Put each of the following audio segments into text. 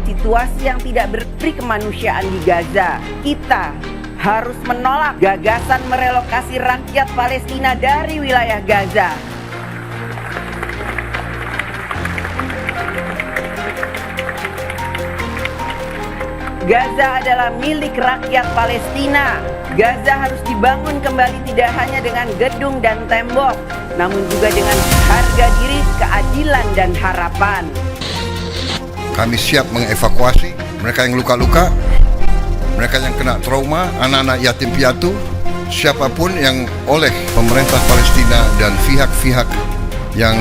situasi yang tidak berperi kemanusiaan di Gaza. Kita harus menolak gagasan merelokasi rakyat Palestina dari wilayah Gaza. Gaza adalah milik rakyat Palestina. Gaza harus dibangun kembali tidak hanya dengan gedung dan tembok, namun juga dengan harga diri, keadilan, dan harapan. Kami siap mengevakuasi mereka yang luka-luka, mereka yang kena trauma, anak-anak yatim piatu, siapapun yang oleh pemerintah Palestina dan pihak-pihak yang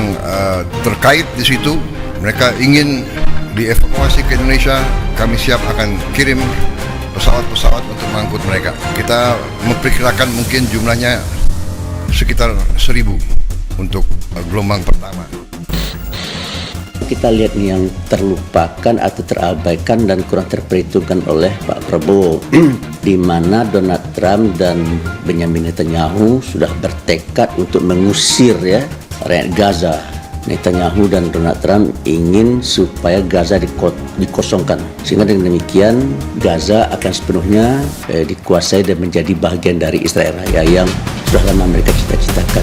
terkait di situ, mereka ingin dievakuasi ke Indonesia. Kami siap akan kirim pesawat-pesawat untuk mengangkut mereka. Kita memperkirakan mungkin jumlahnya sekitar 1.000 untuk gelombang pertama. Kita lihat nih yang terlupakan atau terabaikan dan kurang terperhitungkan oleh Pak Prabowo, di mana Donald Trump dan Benjamin Netanyahu sudah bertekad untuk mengusir ya rakyat Gaza. Netanyahu dan Donald Trump ingin supaya Gaza dikosongkan, sehingga dengan demikian Gaza akan sepenuhnya dikuasai dan menjadi bagian dari Israel Raya yang sudah lama mereka cita-citakan.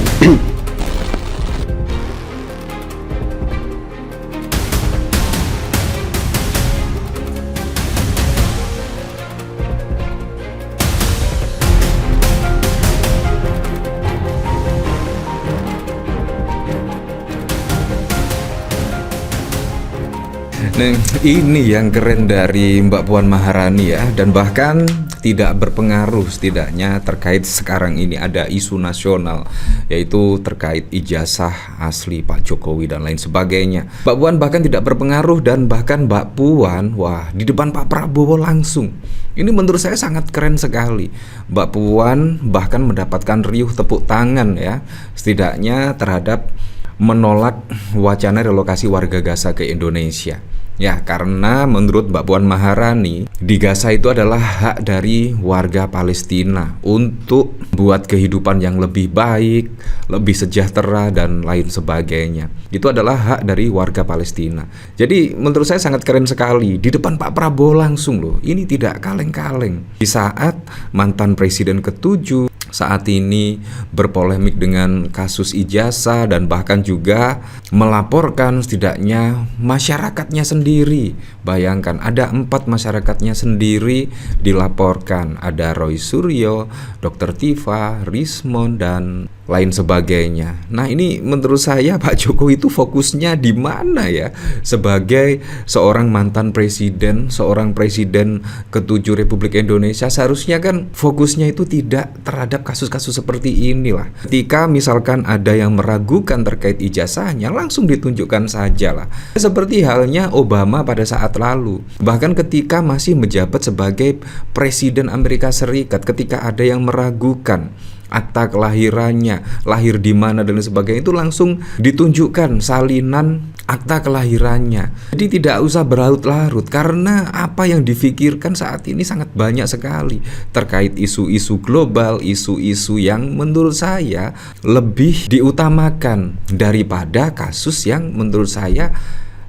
Nah, ini yang keren dari Mbak Puan Maharani ya, dan bahkan tidak berpengaruh setidaknya terkait sekarang ini ada isu nasional, yaitu terkait ijazah asli Pak Jokowi dan lain sebagainya. Mbak Puan bahkan tidak berpengaruh, dan bahkan Mbak Puan, wah, di depan Pak Prabowo langsung. Ini menurut saya sangat keren sekali. Mbak Puan bahkan mendapatkan riuh tepuk tangan ya, setidaknya terhadap menolak wacana relokasi warga Gaza ke Indonesia. Ya, karena menurut Mbak Puan Maharani, di Gaza itu adalah hak dari warga Palestina untuk buat kehidupan yang lebih baik, lebih sejahtera, dan lain sebagainya. Itu adalah hak dari warga Palestina. Jadi menurut saya sangat keren sekali. Di depan Pak Prabowo langsung loh. Ini tidak kaleng-kaleng. Di saat mantan presiden ke-7 saat ini berpolemik dengan kasus ijazah dan bahkan juga melaporkan setidaknya masyarakatnya sendiri. Bayangkan ada 4 masyarakatnya sendiri dilaporkan. Ada Roy Suryo, Dr. Tifa, Rismon, dan lain sebagainya. Nah, ini menurut saya Pak Jokowi itu fokusnya di mana ya? Sebagai seorang mantan presiden, seorang presiden ke-7 Republik Indonesia, seharusnya kan fokusnya itu tidak terhadap kasus-kasus seperti inilah. Ketika misalkan ada yang meragukan terkait ijazahnya, langsung ditunjukkan saja lah. Seperti halnya Obama pada saat lalu. Bahkan ketika masih menjabat sebagai Presiden Amerika Serikat, ketika ada yang meragukan akta kelahirannya, lahir di mana dan sebagainya, itu langsung ditunjukkan salinan akta kelahirannya. Jadi tidak usah berlarut-larut, karena apa yang difikirkan saat ini sangat banyak sekali terkait isu-isu global, isu-isu yang menurut saya lebih diutamakan daripada kasus yang menurut saya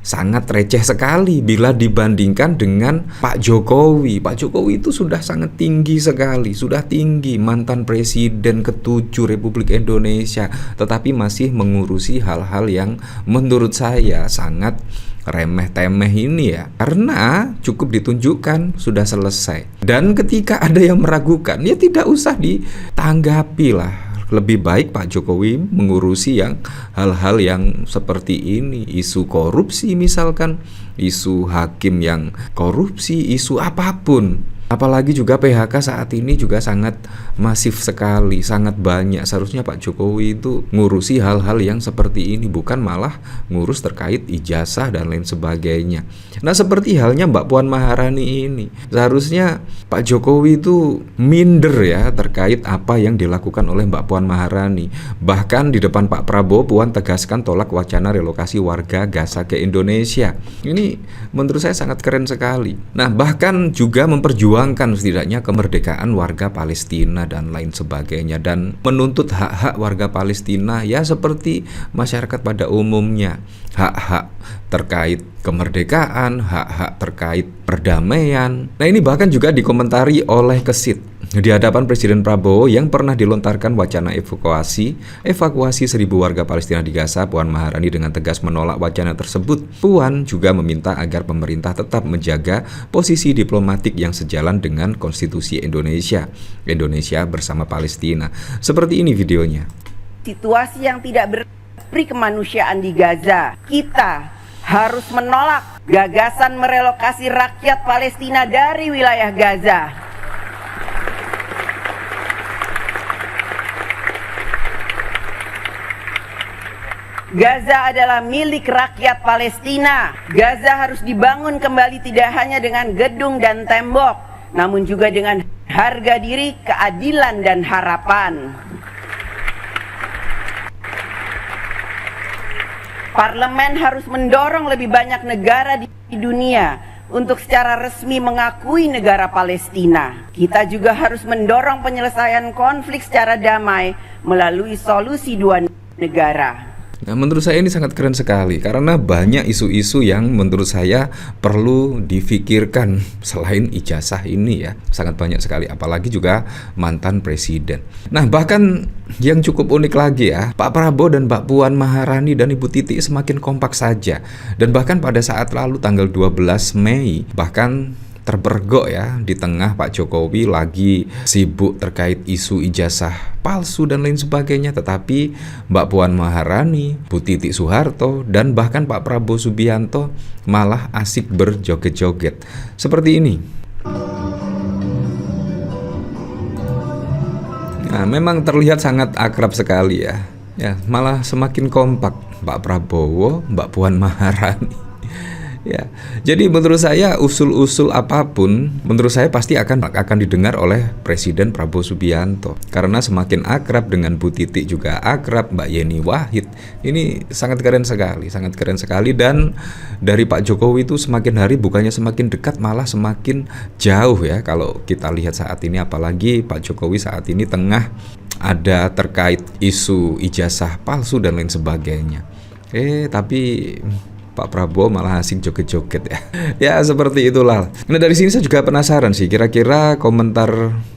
sangat receh sekali bila dibandingkan dengan Pak Jokowi. Pak Jokowi itu sudah sangat tinggi sekali, sudah tinggi, mantan presiden ke-7 Republik Indonesia, tetapi masih mengurusi hal-hal yang menurut saya sangat remeh-temeh ini ya, karena cukup ditunjukkan sudah selesai. Dan ketika ada yang meragukan, ya tidak usah ditanggapi lah. Lebih baik Pak Jokowi mengurusi yang hal-hal yang seperti ini, isu korupsi misalkan, isu hakim yang korupsi, isu apapun. Apalagi juga PHK saat ini juga sangat masif sekali, sangat banyak. Seharusnya Pak Jokowi itu ngurusi hal-hal yang seperti ini, bukan malah ngurus terkait ijazah dan lain sebagainya. Nah, seperti halnya Mbak Puan Maharani ini, seharusnya Pak Jokowi itu minder ya terkait apa yang dilakukan oleh Mbak Puan Maharani. Bahkan di depan Pak Prabowo, Puan tegaskan tolak wacana relokasi warga Gaza ke Indonesia. Ini menurut saya sangat keren sekali. Nah, bahkan juga memperjuangkan memperjuangkan setidaknya kemerdekaan warga Palestina dan lain sebagainya, dan menuntut hak-hak warga Palestina ya seperti masyarakat pada umumnya, hak-hak terkait kemerdekaan, hak-hak terkait perdamaian. Nah, ini bahkan juga dikomentari oleh Kesit di hadapan Presiden Prabowo yang pernah dilontarkan wacana evakuasi 1.000 warga Palestina di Gaza. Puan Maharani dengan tegas menolak wacana tersebut. Puan juga meminta agar pemerintah tetap menjaga posisi diplomatik yang sejalan dengan konstitusi Indonesia bersama Palestina. Seperti ini videonya. Situasi yang tidak berperi kemanusiaan di Gaza, kita harus menolak gagasan merelokasi rakyat Palestina dari wilayah Gaza. Gaza adalah milik rakyat Palestina. Gaza harus dibangun kembali tidak hanya dengan gedung dan tembok, namun juga dengan harga diri, keadilan, dan harapan. Parlemen harus mendorong lebih banyak negara di dunia untuk secara resmi mengakui negara Palestina. Kita juga harus mendorong penyelesaian konflik secara damai melalui solusi dua negara. Nah, menurut saya ini sangat keren sekali karena banyak isu-isu yang menurut saya perlu difikirkan selain ijazah ini ya. Sangat banyak sekali, apalagi juga mantan presiden. Nah, bahkan yang cukup unik lagi ya, Pak Prabowo dan Mbak Puan Maharani dan Ibu Titi semakin kompak saja. Dan bahkan pada saat lalu tanggal 12 Mei bahkan terbergok ya, di tengah Pak Jokowi lagi sibuk terkait isu ijazah palsu dan lain sebagainya, tetapi Mbak Puan Maharani, Bu Titi Soeharto, dan bahkan Pak Prabowo Subianto malah asik berjoget-joget seperti ini. Nah, memang terlihat sangat akrab sekali ya. Ya, malah semakin kompak Pak Prabowo, Mbak Puan Maharani. Ya, jadi menurut saya usul-usul apapun menurut saya pasti akan didengar oleh Presiden Prabowo Subianto karena semakin akrab dengan Bu Titi juga akrab, Mbak Yeni Wahid. Ini sangat keren sekali dan dari Pak Jokowi itu semakin hari bukannya semakin dekat malah semakin jauh ya kalau kita lihat saat ini, apalagi Pak Jokowi saat ini tengah ada terkait isu ijazah palsu dan lain sebagainya. Tapi Pak Prabowo malah asing joget-joget ya. Ya seperti itulah. Nah, dari sini saya juga penasaran sih kira-kira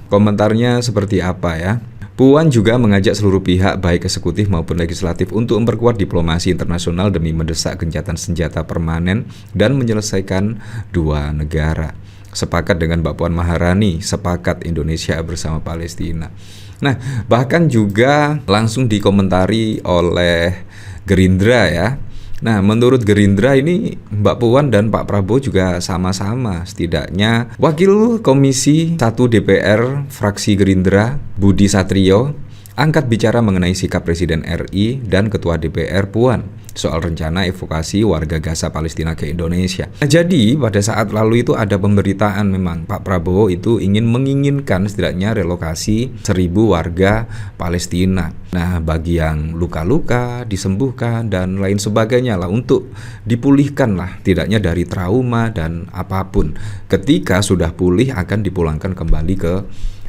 komentarnya seperti apa ya. Puan juga mengajak seluruh pihak baik eksekutif maupun legislatif untuk memperkuat diplomasi internasional demi mendesak gencatan senjata permanen dan menyelesaikan dua negara. Sepakat dengan Mbak Puan Maharani, sepakat Indonesia bersama Palestina. Nah, bahkan juga langsung dikomentari oleh Gerindra ya. Nah, menurut Gerindra ini Mbak Puan dan Pak Prabowo juga sama-sama setidaknya Wakil Komisi 1 DPR fraksi Gerindra Budi Satrio angkat bicara mengenai sikap Presiden RI dan Ketua DPR Puan soal rencana evakuasi warga Gaza Palestina ke Indonesia. Nah, jadi pada saat lalu itu ada pemberitaan memang Pak Prabowo itu menginginkan setidaknya relokasi 1.000 warga Palestina. Nah, bagi yang luka-luka disembuhkan dan lain sebagainya lah untuk dipulihkan lah tidaknya dari trauma dan apapun. Ketika sudah pulih akan dipulangkan kembali ke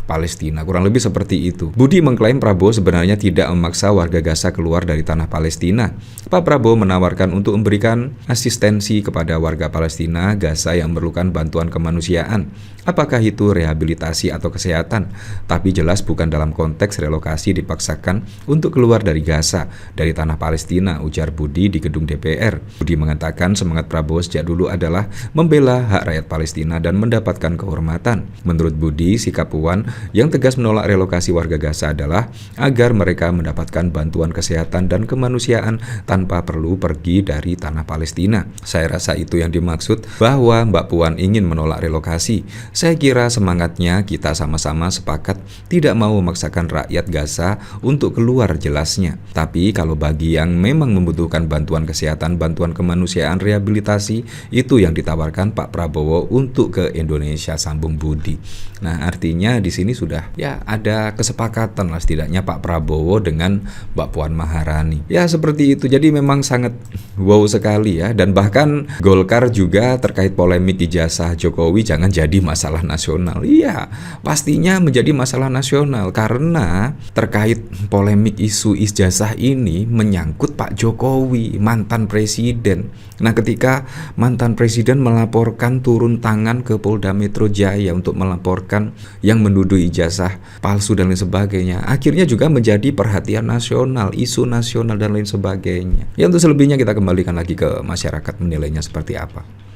Palestina, kurang lebih seperti itu. Budi mengklaim Prabowo sebenarnya tidak memaksa warga Gaza keluar dari tanah Palestina. Pak Prabowo menawarkan untuk memberikan asistensi kepada warga Palestina Gaza yang memerlukan bantuan kemanusiaan. Apakah itu rehabilitasi atau kesehatan? Tapi jelas bukan dalam konteks relokasi dipaksakan untuk keluar dari Gaza, dari tanah Palestina, ujar Budi di gedung DPR. Budi mengatakan semangat Prabowo sejak dulu adalah membela hak rakyat Palestina dan mendapatkan kehormatan. Menurut Budi, sikap Puan yang tegas menolak relokasi warga Gaza adalah agar mereka mendapatkan bantuan kesehatan dan kemanusiaan tanpa perlu pergi dari tanah Palestina. Saya rasa itu yang dimaksud bahwa Mbak Puan ingin menolak relokasi. Saya kira semangatnya kita sama-sama sepakat tidak mau memaksakan rakyat Gaza untuk keluar jelasnya. Tapi kalau bagi yang memang membutuhkan bantuan kesehatan, bantuan kemanusiaan, rehabilitasi, itu yang ditawarkan Pak Prabowo untuk ke Indonesia, sambung Budi. Nah, artinya di sini ini sudah ya ada kesepakatan lah setidaknya Pak Prabowo dengan Mbak Puan Maharani. Ya seperti itu. Jadi memang sangat wow sekali ya. Dan bahkan Golkar juga terkait polemik ijazah Jokowi jangan jadi masalah nasional. Iya, pastinya menjadi masalah nasional karena terkait polemik isu ijazah ini menyangkut Pak Jokowi, mantan presiden. Nah, ketika mantan presiden melaporkan turun tangan ke Polda Metro Jaya untuk melaporkan yang menuduh ijazah palsu dan lain sebagainya, akhirnya juga menjadi perhatian nasional, isu nasional dan lain sebagainya. Ya, untuk selebihnya kita kembalikan lagi ke masyarakat menilainya seperti apa.